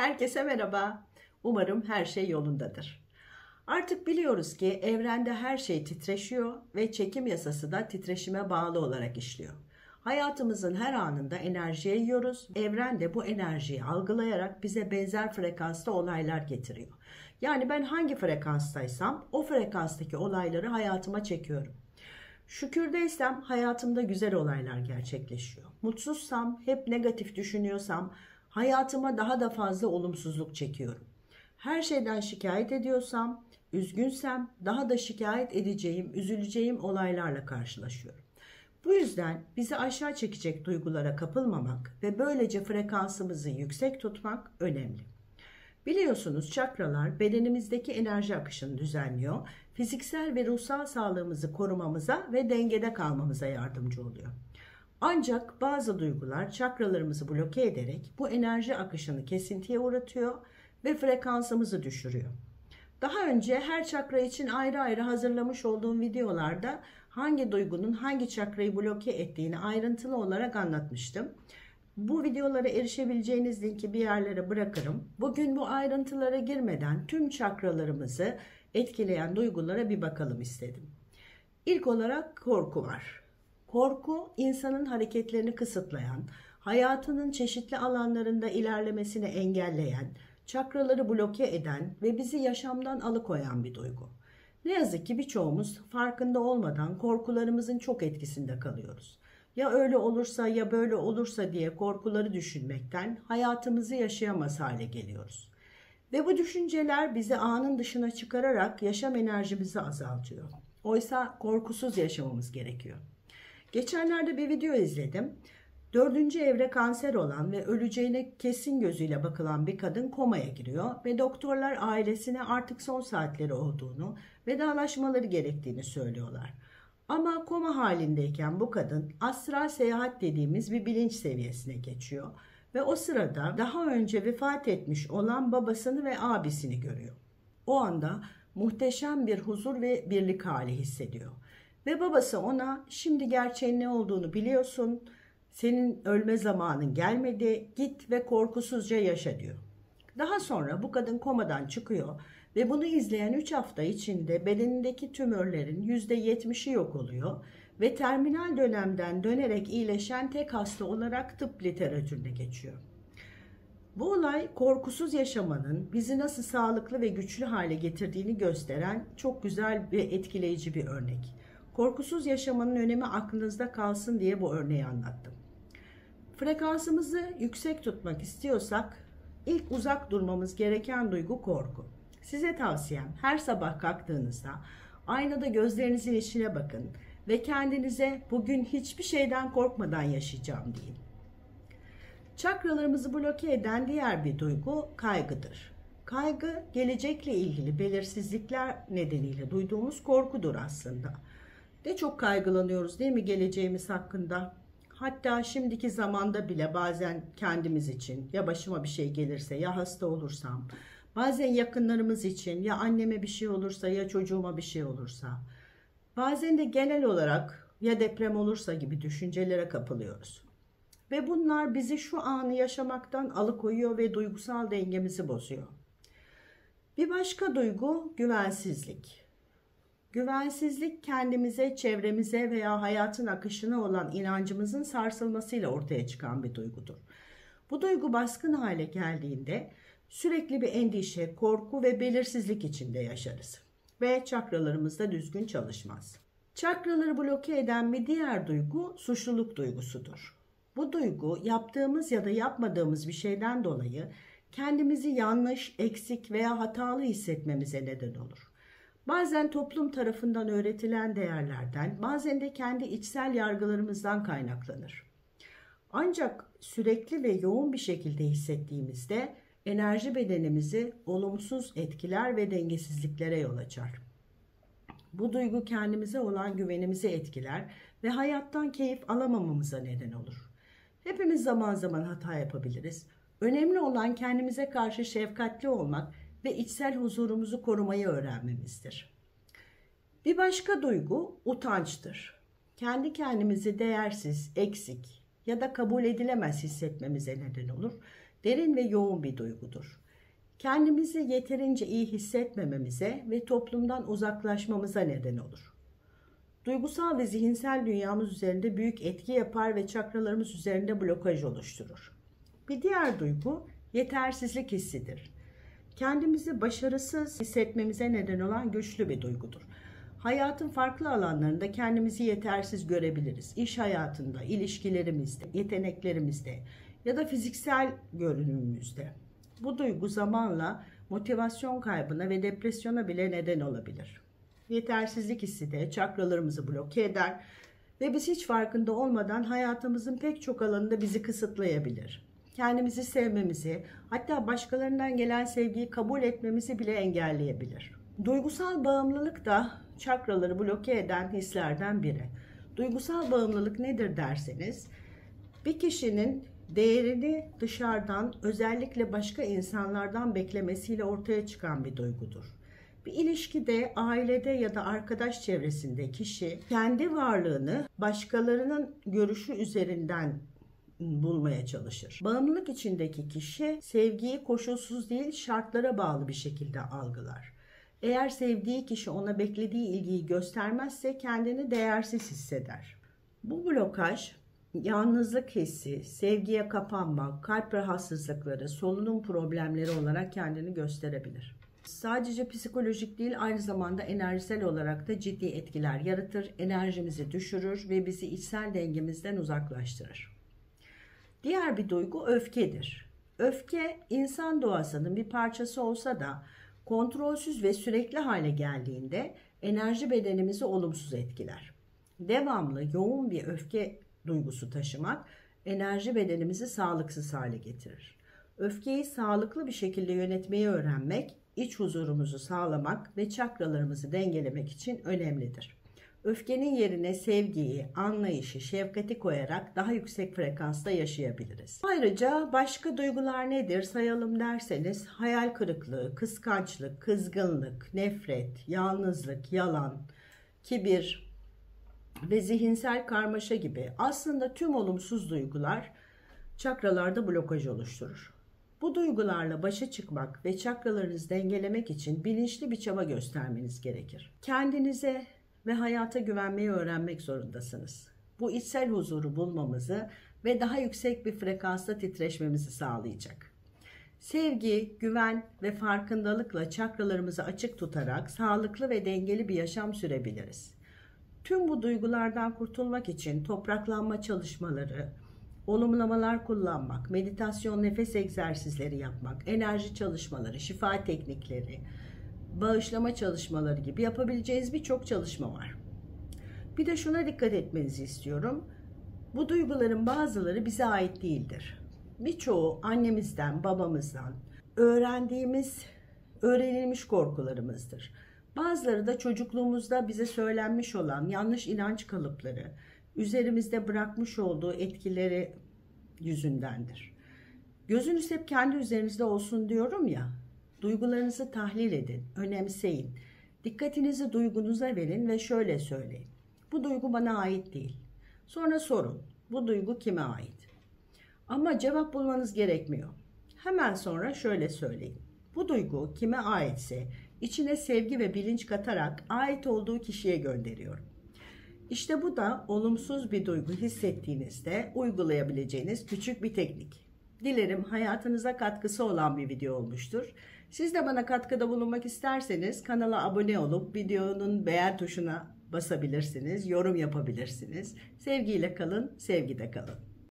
Herkese merhaba. Umarım her şey yolundadır. Artık biliyoruz ki evrende her şey titreşiyor ve çekim yasası da titreşime bağlı olarak işliyor. Hayatımızın her anında enerjiye yiyoruz. Evren de bu enerjiyi algılayarak bize benzer frekansta olaylar getiriyor. Yani ben hangi frekanstaysam o frekanstaki olayları hayatıma çekiyorum. Şükürdeysem hayatımda güzel olaylar gerçekleşiyor. Mutsuzsam, hep negatif düşünüyorsam hayatıma daha da fazla olumsuzluk çekiyorum. Her şeyden şikayet ediyorsam, üzgünsem daha da şikayet edeceğim, üzüleceğim olaylarla karşılaşıyorum. Bu yüzden bizi aşağı çekecek duygulara kapılmamak ve böylece frekansımızı yüksek tutmak önemli. Biliyorsunuz çakralar bedenimizdeki enerji akışını düzenliyor, fiziksel ve ruhsal sağlığımızı korumamıza ve dengede kalmamıza yardımcı oluyor. Ancak bazı duygular çakralarımızı bloke ederek bu enerji akışını kesintiye uğratıyor ve frekansımızı düşürüyor. Daha önce her çakra için ayrı ayrı hazırlamış olduğum videolarda hangi duygunun hangi çakrayı bloke ettiğini ayrıntılı olarak anlatmıştım. Bu videolara erişebileceğiniz linki bir yerlere bırakırım. Bugün bu ayrıntılara girmeden tüm çakralarımızı etkileyen duygulara bir bakalım istedim. İlk olarak korku var. Korku, insanın hareketlerini kısıtlayan, hayatının çeşitli alanlarında ilerlemesini engelleyen, çakraları bloke eden ve bizi yaşamdan alıkoyan bir duygu. Ne yazık ki birçoğumuz farkında olmadan korkularımızın çok etkisinde kalıyoruz. Ya öyle olursa ya böyle olursa diye korkuları düşünmekten hayatımızı yaşayamaz hale geliyoruz. Ve bu düşünceler bizi anın dışına çıkararak yaşam enerjimizi azaltıyor. Oysa korkusuz yaşamamız gerekiyor. Geçenlerde bir video izledim. 4. evre kanser olan ve öleceğine kesin gözüyle bakılan bir kadın komaya giriyor ve doktorlar ailesine artık son saatleri olduğunu, vedalaşmaları gerektiğini söylüyorlar. Ama koma halindeyken bu kadın astral seyahat dediğimiz bir bilinç seviyesine geçiyor ve o sırada daha önce vefat etmiş olan babasını ve abisini görüyor. O anda muhteşem bir huzur ve birlik hali hissediyor. Ve babası ona şimdi gerçeğin ne olduğunu biliyorsun, senin ölme zamanın gelmedi, git ve korkusuzca yaşa diyor. Daha sonra bu kadın komadan çıkıyor ve bunu izleyen 3 hafta içinde bedenindeki tümörlerin %70'i yok oluyor ve terminal dönemden dönerek iyileşen tek hasta olarak tıp literatürüne geçiyor. Bu olay korkusuz yaşamanın bizi nasıl sağlıklı ve güçlü hale getirdiğini gösteren çok güzel ve etkileyici bir örnek. Korkusuz yaşamanın önemi aklınızda kalsın diye bu örneği anlattım. Frekansımızı yüksek tutmak istiyorsak ilk uzak durmamız gereken duygu korku. Size tavsiyem her sabah kalktığınızda aynada gözlerinizin içine bakın ve kendinize bugün hiçbir şeyden korkmadan yaşayacağım deyin. Çakralarımızı bloke eden diğer bir duygu kaygıdır. Kaygı gelecekle ilgili belirsizlikler nedeniyle duyduğumuz korkudur aslında. Ne çok kaygılanıyoruz değil mi geleceğimiz hakkında? Hatta şimdiki zamanda bile bazen kendimiz için ya başıma bir şey gelirse ya hasta olursam, bazen yakınlarımız için ya anneme bir şey olursa ya çocuğuma bir şey olursa, bazen de genel olarak ya deprem olursa gibi düşüncelere kapılıyoruz. Ve bunlar bizi şu anı yaşamaktan alıkoyuyor ve duygusal dengemizi bozuyor. Bir başka duygu güvensizlik. Güvensizlik kendimize, çevremize veya hayatın akışına olan inancımızın sarsılmasıyla ortaya çıkan bir duygudur. Bu duygu baskın hale geldiğinde sürekli bir endişe, korku ve belirsizlik içinde yaşarız. Ve çakralarımız da düzgün çalışmaz. Çakraları bloke eden bir diğer duygu suçluluk duygusudur. Bu duygu yaptığımız ya da yapmadığımız bir şeyden dolayı kendimizi yanlış, eksik veya hatalı hissetmemize neden olur. Bazen toplum tarafından öğretilen değerlerden, bazen de kendi içsel yargılarımızdan kaynaklanır. Ancak sürekli ve yoğun bir şekilde hissettiğimizde enerji bedenimizi olumsuz etkiler ve dengesizliklere yol açar. Bu duygu kendimize olan güvenimizi etkiler ve hayattan keyif alamamamıza neden olur. Hepimiz zaman zaman hata yapabiliriz. Önemli olan kendimize karşı şefkatli olmak ve içsel huzurumuzu korumayı öğrenmemizdir. Bir başka duygu utançtır. Kendi kendimizi değersiz, eksik ya da kabul edilemez hissetmemize neden olur. Derin ve yoğun bir duygudur. Kendimizi yeterince iyi hissetmememize ve toplumdan uzaklaşmamıza neden olur. Duygusal ve zihinsel dünyamız üzerinde büyük etki yapar ve çakralarımız üzerinde blokaj oluşturur. Bir diğer duygu yetersizlik hissidir. Kendimizi başarısız hissetmemize neden olan güçlü bir duygudur. Hayatın farklı alanlarında kendimizi yetersiz görebiliriz. İş hayatında, ilişkilerimizde, yeteneklerimizde ya da fiziksel görünümümüzde. Bu duygu zamanla motivasyon kaybına ve depresyona bile neden olabilir. Yetersizlik hissi de çakralarımızı bloke eder ve biz hiç farkında olmadan hayatımızın pek çok alanında bizi kısıtlayabilir. Kendimizi sevmemizi, hatta başkalarından gelen sevgiyi kabul etmemizi bile engelleyebilir. Duygusal bağımlılık da çakraları bloke eden hislerden biri. Duygusal bağımlılık nedir derseniz, bir kişinin değerini dışarıdan, özellikle başka insanlardan beklemesiyle ortaya çıkan bir duygudur. Bir ilişkide, ailede ya da arkadaş çevresinde kişi kendi varlığını başkalarının görüşü üzerinden bulmaya çalışır. Bağımlılık içindeki kişi sevgiyi koşulsuz değil, şartlara bağlı bir şekilde algılar. Eğer sevdiği kişi ona beklediği ilgiyi göstermezse kendini değersiz hisseder. Bu blokaj, yalnızlık hissi, sevgiye kapanma, kalp rahatsızlıkları, solunum problemleri olarak kendini gösterebilir. Sadece psikolojik değil, aynı zamanda enerjisel olarak da ciddi etkiler yaratır, enerjimizi düşürür ve bizi içsel dengemizden uzaklaştırır. Diğer bir duygu öfkedir. Öfke, insan doğasının bir parçası olsa da kontrolsüz ve sürekli hale geldiğinde enerji bedenimizi olumsuz etkiler. Devamlı yoğun bir öfke duygusu taşımak enerji bedenimizi sağlıksız hale getirir. Öfkeyi sağlıklı bir şekilde yönetmeyi öğrenmek, iç huzurumuzu sağlamak ve çakralarımızı dengelemek için önemlidir. Öfkenin yerine sevgiyi, anlayışı, şefkati koyarak daha yüksek frekansta yaşayabiliriz. Ayrıca başka duygular nedir sayalım derseniz, hayal kırıklığı, kıskançlık, kızgınlık, nefret, yalnızlık, yalan, kibir ve zihinsel karmaşa gibi aslında tüm olumsuz duygular çakralarda blokaj oluşturur. Bu duygularla başa çıkmak ve çakralarınızı dengelemek için bilinçli bir çaba göstermeniz gerekir. Kendinize ve hayata güvenmeyi öğrenmek zorundasınız. Bu içsel huzuru bulmamızı ve daha yüksek bir frekansta titreşmemizi sağlayacak. Sevgi, güven ve farkındalıkla çakralarımızı açık tutarak sağlıklı ve dengeli bir yaşam sürebiliriz. Tüm bu duygulardan kurtulmak için topraklanma çalışmaları, olumlamalar kullanmak, meditasyon, nefes egzersizleri yapmak, enerji çalışmaları, şifa teknikleri, bağışlama çalışmaları gibi yapabileceğiniz birçok çalışma var. Bir de şuna dikkat etmenizi istiyorum. Bu duyguların bazıları bize ait değildir. Birçoğu annemizden, babamızdan öğrenilmiş korkularımızdır. Bazıları da çocukluğumuzda bize söylenmiş olan yanlış inanç kalıpları, üzerimizde bırakmış olduğu etkileri yüzündendir. Gözünüz hep kendi üzerinizde olsun diyorum ya, duygularınızı tahlil edin, önemseyin. Dikkatinizi duygunuza verin ve şöyle söyleyin. Bu duygu bana ait değil. Sonra sorun, bu duygu kime ait? Ama cevap bulmanız gerekmiyor. Hemen sonra şöyle söyleyin. Bu duygu kime aitse içine sevgi ve bilinç katarak ait olduğu kişiye gönderiyorum. İşte bu da olumsuz bir duygu hissettiğinizde uygulayabileceğiniz küçük bir teknik. Dilerim hayatınıza katkısı olan bir video olmuştur. Siz de bana katkıda bulunmak isterseniz kanala abone olup videonun beğen tuşuna basabilirsiniz, yorum yapabilirsiniz. Sevgiyle kalın, sevgide kalın.